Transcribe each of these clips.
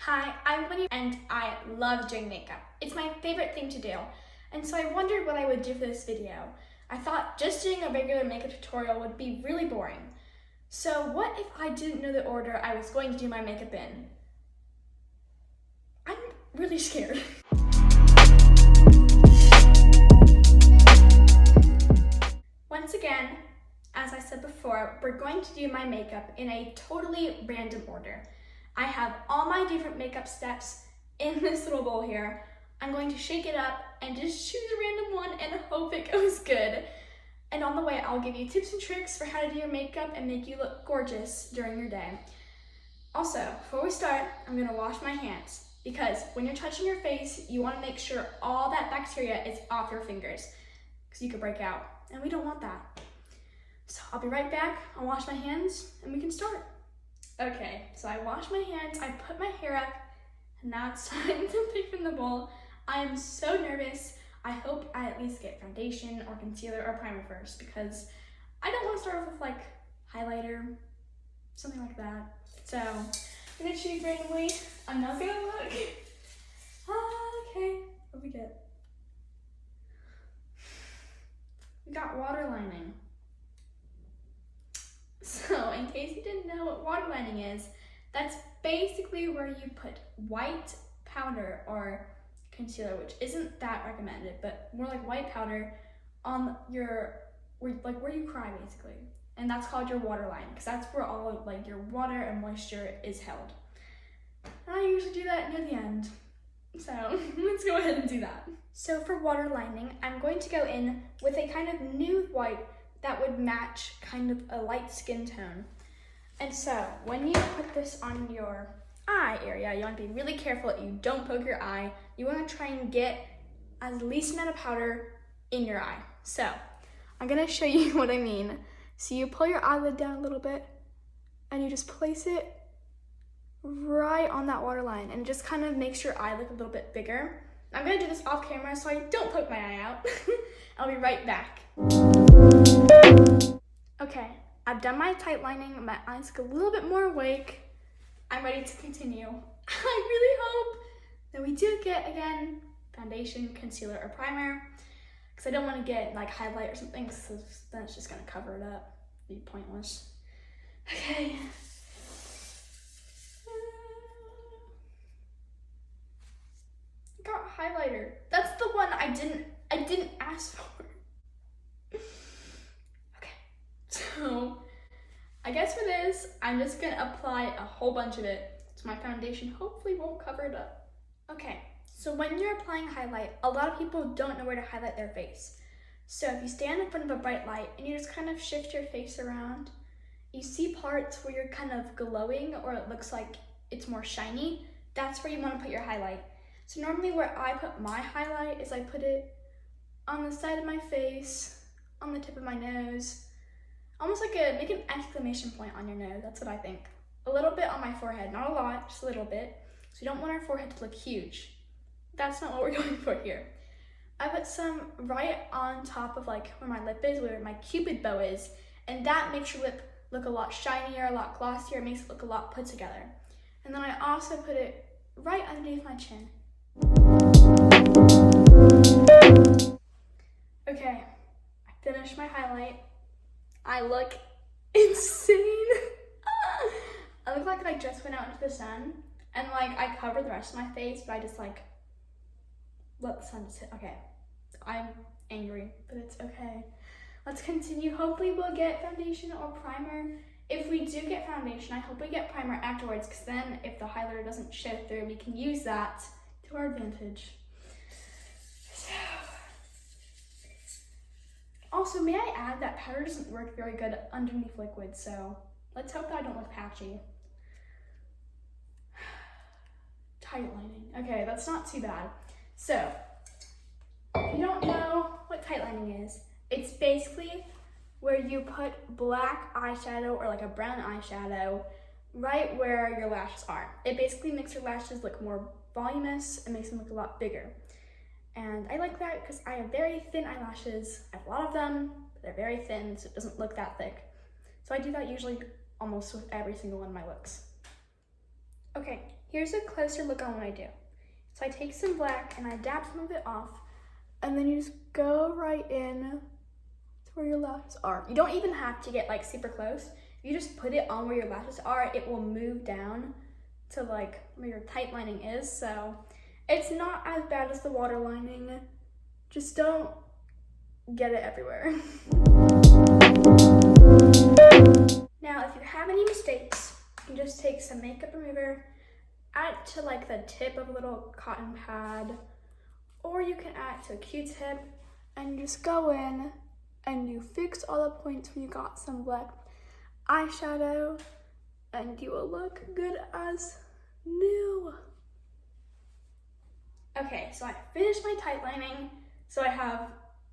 Hi, I'm Winnie and I love doing makeup. It's my favorite thing to do. And so I wondered what I would do for this video. I thought just doing a regular makeup tutorial would be really boring. So what if I didn't know the order I was going to do my makeup in? I'm really scared. Once again, as I said before, we're going to do my makeup in a totally random order. I have all my different makeup steps in this little bowl here. I'm going to shake it up and just choose a random one and hope it goes good. And on the way, I'll give you tips and tricks for how to do your makeup and make you look gorgeous during your day. Also, before we start, I'm gonna wash my hands because when you're touching your face, you wanna make sure all that bacteria is off your fingers because you could break out, and we don't want that. So I'll be right back, I'll wash my hands, and we can start. Okay, so I washed my hands, I put my hair up, and now it's time to pick from the bowl. I am so nervous. I hope I at least get foundation or concealer or primer first because I don't want to start off with like highlighter, something like that. So I'm gonna choose randomly. I'm not gonna look. Okay, what we get? We got waterlining. So in case you didn't know what waterlining is, that's basically where you put white powder or concealer, which isn't that recommended, but more like white powder on where you cry basically. And that's called your waterline because that's where all of like your water and moisture is held. And I usually do that near the end. So let's go ahead and do that. So for waterlining, I'm going to go in with a kind of nude white that would match kind of a light skin tone. And so when you put this on your eye area, you want to be really careful that you don't poke your eye. You want to try and get as least amount of powder in your eye. So I'm going to show you what I mean. So you pull your eyelid down a little bit and you just place it right on that waterline, and it just kind of makes your eye look a little bit bigger. I'm going to do this off camera so I don't poke my eye out. I'll be right back. Okay, I've done my tight lining. My eyes look a little bit more awake. I'm ready to continue. I really hope that we do get, again, foundation, concealer, or primer, because I don't want to get like highlight or something, because then it's just going to cover it up. It'd be pointless. Okay. I got highlighter. That's the one I didn't ask for. Okay, so I guess for this, I'm just gonna apply a whole bunch of it so my foundation hopefully won't cover it up. Okay, so when you're applying highlight, a lot of people don't know where to highlight their face. So if you stand in front of a bright light and you just kind of shift your face around, you see parts where you're kind of glowing or it looks like it's more shiny, that's where you want to put your highlight. So normally where I put my highlight is I put it on the side of my face, on the tip of my nose, almost like make an exclamation point on your nose, that's what I think. A little bit on my forehead, not a lot, just a little bit. So we don't want our forehead to look huge. That's not what we're going for here. I put some right on top of like where my lip is, where my cupid bow is, and that makes your lip look a lot shinier, a lot glossier, it makes it look a lot put together. And then I also put it right underneath my chin. Okay, I finished my highlight. I look insane. I look like I just went out into the sun and like I covered the rest of my face, but I just like let the sun just hit. Okay, I'm angry, but it's okay. Let's continue. Hopefully we'll get foundation or primer. If we do get foundation, I hope we get primer afterwards, because then if the highlighter doesn't show through, we can use that to our advantage. So, also, may I add that powder doesn't work very good underneath liquid, so let's hope that I don't look patchy. Tight lining. Okay, that's not too bad. So, if you don't know what tight lining is, it's basically where you put black eyeshadow or like a brown eyeshadow right where your lashes are. It basically makes your lashes look more voluminous and makes them look a lot bigger. And I like that because I have very thin eyelashes. I have a lot of them, but they're very thin, so it doesn't look that thick. So I do that usually almost with every single one of my looks. Okay, here's a closer look on what I do. So I take some black and I dab some of it off, and then you just go right in to where your lashes are. You don't even have to get like super close. If you just put it on where your lashes are, it will move down to like where your tight lining is. So it's not as bad as the water lining. Just don't get it everywhere. Now, if you have any mistakes, you can just take some makeup remover, add it to like the tip of a little cotton pad, or you can add it to a Q-tip, and you just go in and you fix all the points where you got some black eyeshadow, and you will look good as new. Okay, so I finished my tight lining, so I have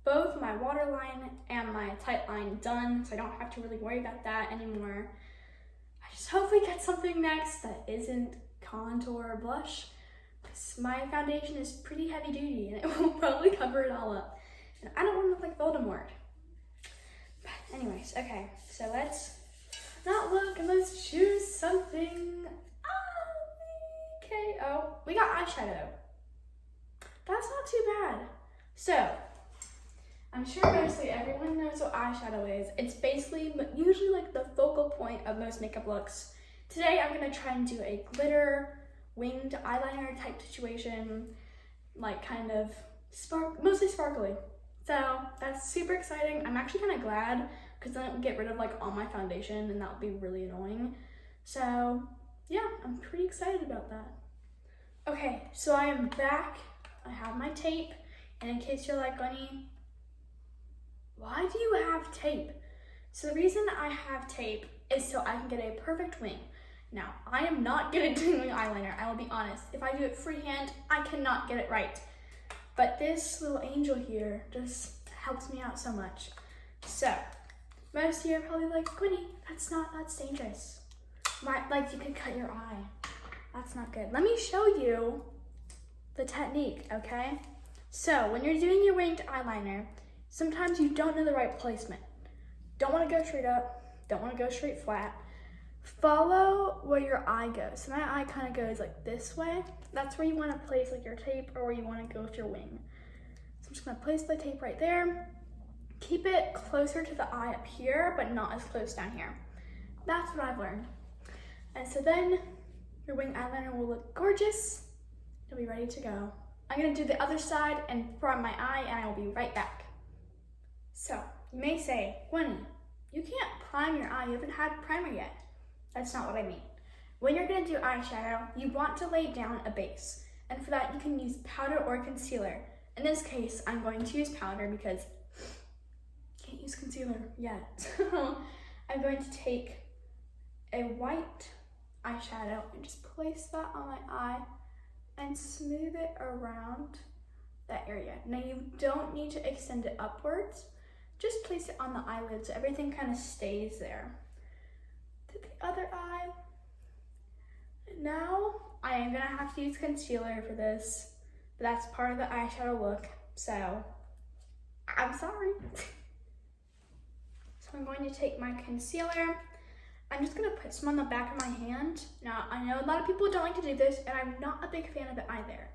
both my waterline and my tight line done, so I don't have to really worry about that anymore. I just hopefully get something next that isn't contour or blush, because my foundation is pretty heavy duty and it will probably cover it all up. And I don't want to look like Voldemort. But anyways, okay, so let's not look and let's choose something. Okay, oh, we got eyeshadow. That's not too bad. So, I'm sure mostly everyone knows what eyeshadow is. It's basically usually like the focal point of most makeup looks. Today I'm gonna try and do a glitter winged eyeliner type situation, like kind of mostly sparkly. So that's super exciting. I'm actually kind of glad because then it will get rid of like all my foundation and that would be really annoying. So yeah, I'm pretty excited about that. Okay, so I am back. I have my tape, and in case you're like, Bunny, why do you have tape? So the reason I have tape is so I can get a perfect wing. Now, I am not good at doing eyeliner, I will be honest. If I do it freehand, I cannot get it right. But this little angel here just helps me out so much. So, most of you are probably like, Quinny, that's dangerous. Like you could cut your eye. That's not good. Let me show you the technique, okay? So, when you're doing your winged eyeliner, sometimes you don't know the right placement. Don't want to go straight up, don't want to go straight flat. Follow where your eye goes. So my eye kind of goes like this way. That's where you want to place like your tape or where you want to go with your wing. So I'm just going to place the tape right there. Keep it closer to the eye up here, but not as close down here. That's what I've learned. And so then your wing eyeliner will look gorgeous. It'll be ready to go. I'm going to do the other side and prime my eye, and I will be right back. So you may say, Gwenny, you can't prime your eye. You haven't had primer yet. That's not what I mean. When you're going to do eyeshadow, you want to lay down a base. And for that, you can use powder or concealer. In this case, I'm going to use powder because I can't use concealer yet. So I'm going to take a white eyeshadow and just place that on my eye and smooth it around that area. Now you don't need to extend it upwards. Just place it on the eyelid so everything kind of stays there. To the other eye. Now I am gonna have to use concealer for this, but that's part of the eyeshadow look, so I'm sorry. So I'm going to take my concealer. I'm just gonna put some on the back of my hand. Now I know a lot of people don't like to do this, and I'm not a big fan of it either,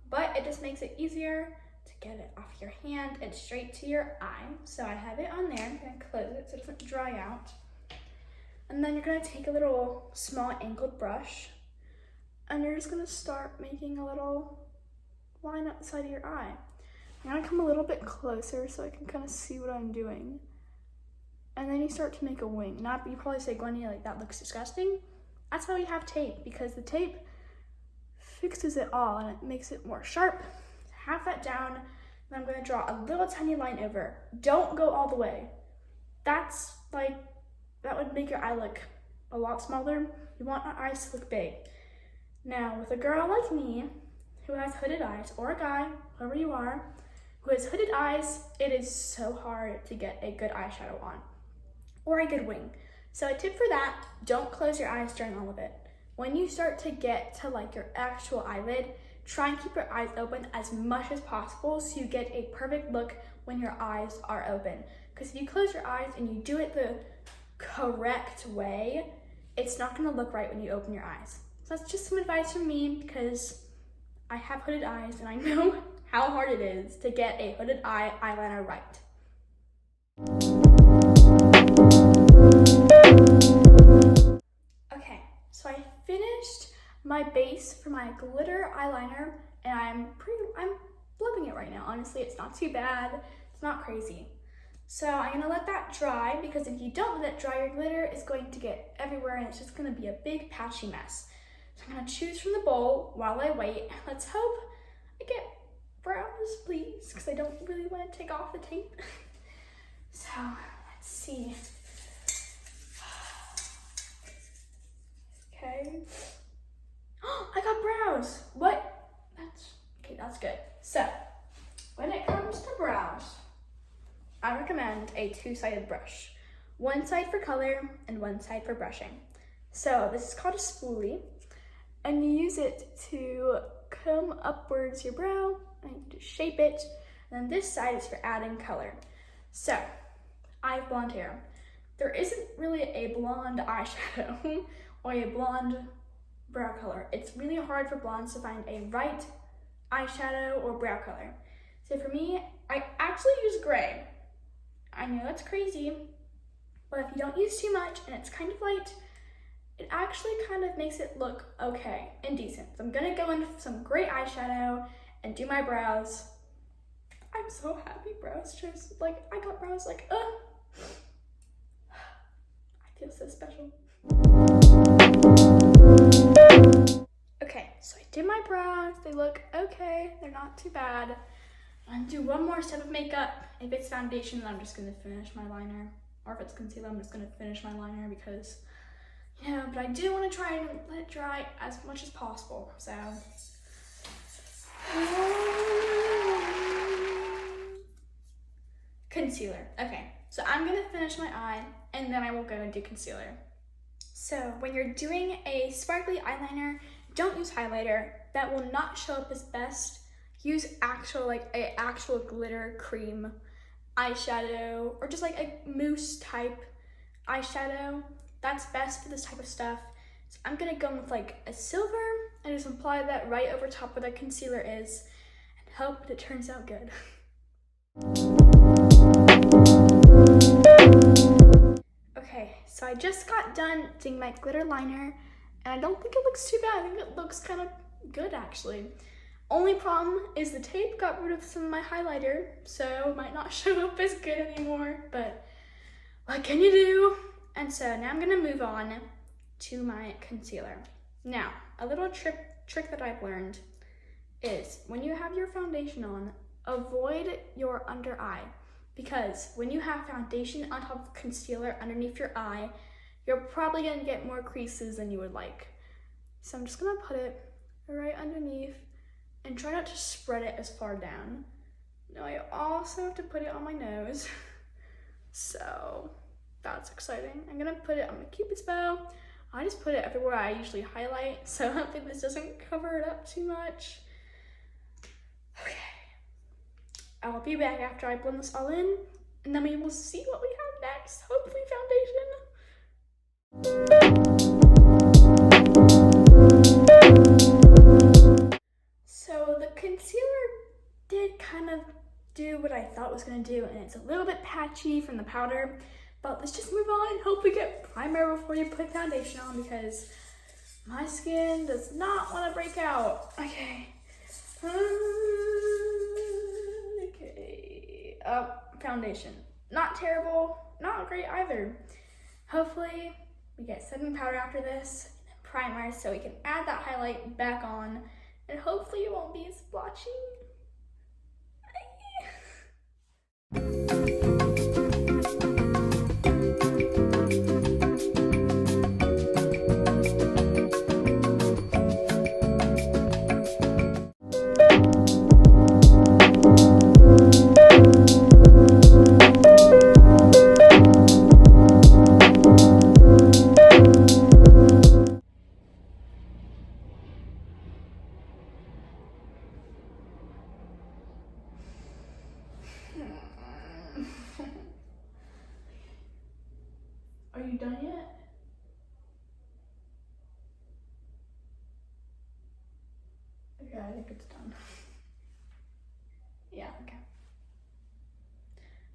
but it just makes it easier to get it off your hand and straight to your eye. So I have it on there. I'm gonna close it so it doesn't dry out. And then you're gonna take a little small angled brush and you're just gonna start making a little line up the side of your eye. I'm gonna come a little bit closer so I can kind of see what I'm doing. And then you start to make a wing. Now you probably say, Gwenny, like that looks disgusting. That's why we have tape, because the tape fixes it all and it makes it more sharp. Half that down, and I'm gonna draw a little tiny line over. Don't go all the way. That's like, that would make your eye look a lot smaller. You want our eyes to look big. Now, with a girl like me, who has hooded eyes, or a guy, whoever you are, who has hooded eyes, it is so hard to get a good eyeshadow on, or a good wing. So a tip for that, don't close your eyes during all of it. When you start to get to like your actual eyelid, try and keep your eyes open as much as possible so you get a perfect look when your eyes are open. Because if you close your eyes and you do it the correct way, it's not gonna look right when you open your eyes. Does that's just some advice from me because I have hooded eyes and I know how hard it is to get a hooded eye eyeliner right. Okay, so I finished my base for my glitter eyeliner and I'm loving it right now. Honestly, it's not too bad. It's not crazy. So I'm gonna let that dry because if you don't let it dry, your glitter is going to get everywhere and it's just gonna be a big patchy mess. So I'm gonna choose from the bowl while I wait. Let's hope I get brows, please, because I don't really want to take off the tape. So let's see. Okay. I got brows. What? That's good. So when it comes to brows, I recommend a two-sided brush. One side for color and one side for brushing. So this is called a spoolie, and you use it to comb upwards your brow and to shape it. And then this side is for adding color. So I have blonde hair. There isn't really a blonde eyeshadow or a blonde brow color. It's really hard for blondes to find a right eyeshadow or brow color. So for me, I actually use gray. I know that's crazy, but if you don't use too much and it's kind of light, it actually kind of makes it look okay and decent. So I'm gonna go in with some gray eyeshadow and do my brows. I'm so happy brows just like, I got brows like, I feel so special. Okay, so I did my brows. They look okay. They're not too bad. I'm gonna do one more step of makeup. If it's foundation, then I'm just gonna finish my liner. Or if it's concealer, I'm just gonna finish my liner because, yeah, but I do want to try and let it dry as much as possible. So, concealer. Okay, so I'm gonna finish my eye and then I will go and do concealer. So when you're doing a sparkly eyeliner, don't use highlighter. That will not show up as best. Use actual glitter cream eyeshadow or just like a mousse type eyeshadow. That's best for this type of stuff. So I'm gonna go with like a silver and just apply that right over top where the concealer is and hope that it turns out good. Okay, so I just got done doing my glitter liner and I don't think it looks too bad. I think it looks kind of good actually. Only problem is the tape got rid of some of my highlighter, so it might not show up as good anymore, but what can you do? And so now I'm gonna move on to my concealer. Now, a little trick that I've learned is when you have your foundation on, avoid your under eye, because when you have foundation on top of concealer underneath your eye, you're probably gonna get more creases than you would like. So I'm just gonna put it right underneath and try not to spread it as far down. Now I also have to put it on my nose. So that's exciting. I'm gonna put it on my Cupid's bow. I just put it everywhere I usually highlight, so hopefully this doesn't cover it up too much. Okay, I'll be back after I blend this all in, and then we will see what we have next. Hopefully foundation. So the concealer did kind of do what I thought it was gonna do, and it's a little bit patchy from the powder, but let's just move on and hope we get primer before you put foundation on because my skin does not want to break out. Okay. Okay. Foundation. Not terrible, not great either. Hopefully we get setting powder after this, and then primer so we can add that highlight back on, and hopefully it won't be as splotchy. Okay, I think it's done. Yeah, okay.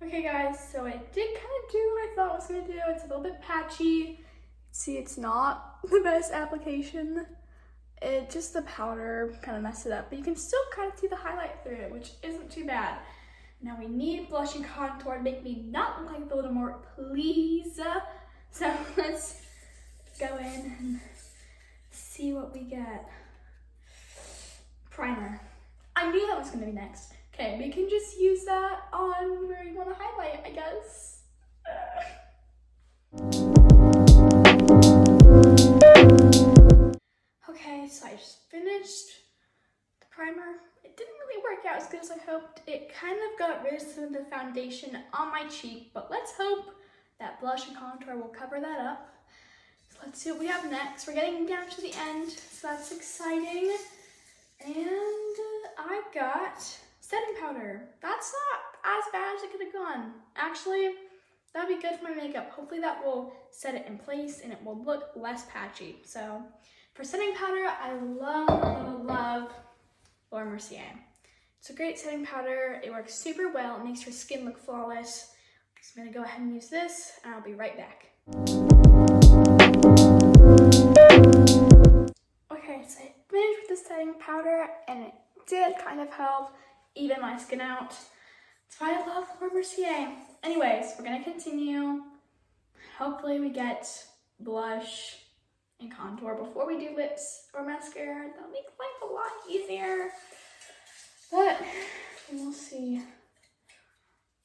Okay guys, so I did kind of do what I thought I was gonna do. It's a little bit patchy. See, it's not the best application. It just, the powder kind of messed it up, but you can still kind of see the highlight through it, which isn't too bad. Now we need blush and contour to make me not look like Voldemort, please. So let's go in and see what we get. Primer. I knew that was gonna be next. Okay, we can just use that on where you want to highlight, I guess. Okay, so I just finished the primer. It didn't really work out as good as I hoped. It kind of got rid of some of the foundation on my cheek, but let's hope that blush and contour will cover that up. So let's see what we have next. We're getting down to the end, so that's exciting. And I got setting powder. That's not as bad as it could have gone. Actually, that'd be good for my makeup. Hopefully that will set it in place and it will look less patchy. So for setting powder, I love Laura Mercier. It's a great setting powder. It works super well. It makes your skin look flawless. So I'm gonna go ahead and use this and I'll be right back. Okay, so I finished with the setting powder and it did kind of help even my skin out. That's why I love Laura Mercier. Anyways, we're gonna continue. Hopefully we get blush and contour before we do lips or mascara. That'll make life a lot easier. But we'll see.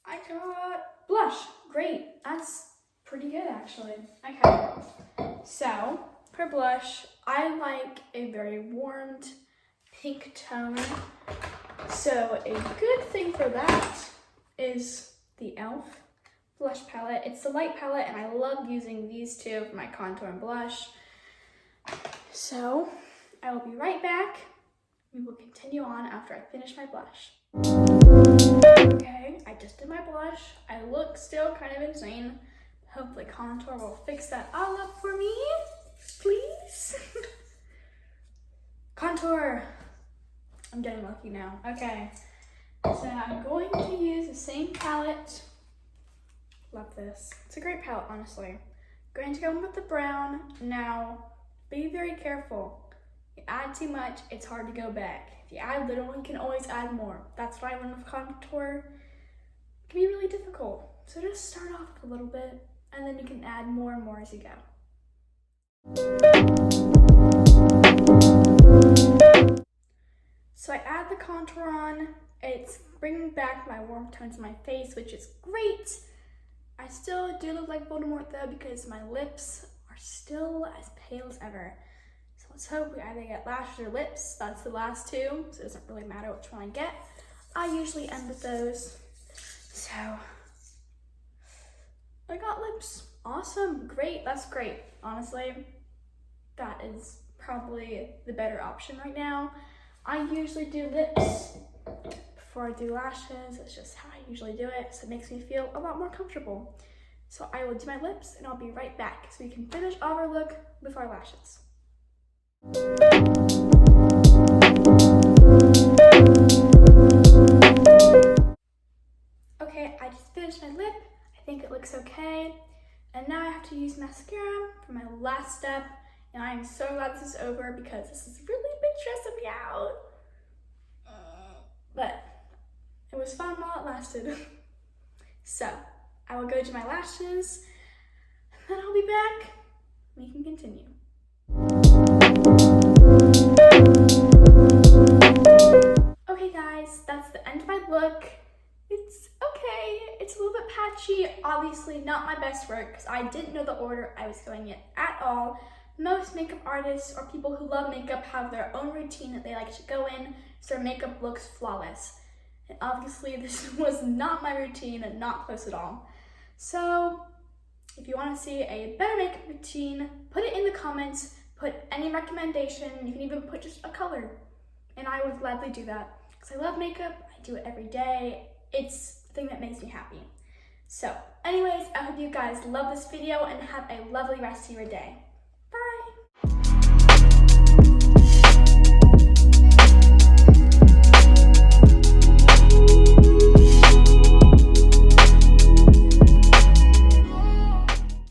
I got blush. Great. That's pretty good actually. Okay. So for blush, I like a very warmed pink tone. So a good thing for that is the e.l.f. blush palette. It's the light palette and I love using these two for my contour and blush. So I will be right back. We will continue on after I finish my blush. Okay, I just did my blush. I look still kind of insane. Hopefully contour will fix that all up for me, please. Contour. I'm getting lucky now. Okay, so I'm going to use the same palette. Love this. It's a great palette, honestly. Going to go in with the brown. Now, be very careful. If you add too much, it's hard to go back. If you add little, you can always add more. That's why I went with contour. It can be really difficult. So just start off with a little bit, and then you can add more and more as you go. So I add the contour on. It's bringing back my warm tones in my face, which is great. I still do look like Voldemort though because my lips are still as pale as ever. So let's hope we either get lashes or lips. That's the last two, so it doesn't really matter which one I get. I usually end with those. So I got lips. Awesome, great, that's great. Honestly, that is probably the better option right now. I usually do lips before I do lashes. It's just how I usually do it, so it makes me feel a lot more comfortable. So I will do my lips and I'll be right back so we can finish off our look with our lashes. Okay, I just finished my lip. I think it looks okay. And now I have to use mascara for my last step. And I am so glad this is over because this is really been stressing me out. But it was fun while it lasted. So I will go do my lashes and then I'll be back. We can continue. Okay guys, that's the end of my look. It's okay, it's a little bit patchy. Obviously not my best work because I didn't know the order I was going in at all. Most makeup artists or people who love makeup have their own routine that they like to go in so their makeup looks flawless. And obviously this was not my routine and not close at all. So if you want to see a better makeup routine, put it in the comments, put any recommendation, you can even put just a color. And I would gladly do that because I love makeup, I do it every day. It's the thing that makes me happy. So anyways, I hope you guys love this video and have a lovely rest of your day.